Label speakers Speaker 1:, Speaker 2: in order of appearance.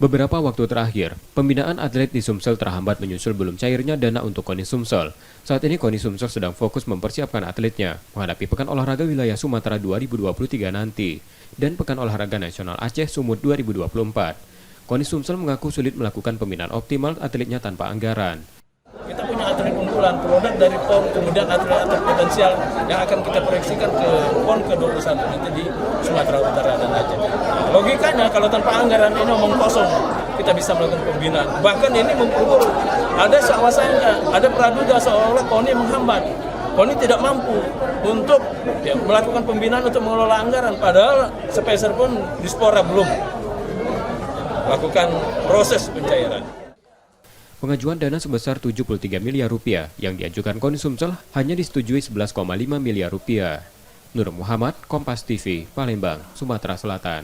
Speaker 1: Beberapa waktu terakhir, pembinaan atlet di Sumsel terhambat menyusul belum cairnya dana untuk KONI Sumsel. Saat ini KONI Sumsel sedang fokus mempersiapkan atletnya menghadapi Pekan Olahraga Wilayah Sumatera 2023 nanti dan Pekan Olahraga Nasional Aceh Sumut 2024. KONI Sumsel mengaku sulit melakukan pembinaan optimal atletnya tanpa anggaran.
Speaker 2: Kita punya atlet unggulan, produk dari PON, kemudian atlet-atlet potensial yang akan kita proyeksikan ke PON ke-21 nanti di Sumatera Utara dan Aceh. Logikanya kalau tanpa anggaran ini omong kosong, kita bisa melakukan pembinaan. Bahkan ini mempeluru, ada seawasanya, ada praduga seolah-olah KONI menghambat. KONI tidak mampu untuk melakukan pembinaan untuk mengelola anggaran, padahal sepeser pun Dispora belum melakukan proses pencairan.
Speaker 1: Pengajuan dana sebesar 73 miliar rupiah yang diajukan KONI Sumsel hanya disetujui 11,5 miliar rupiah. Nur Muhammad, Kompas TV, Palembang, Sumatera Selatan.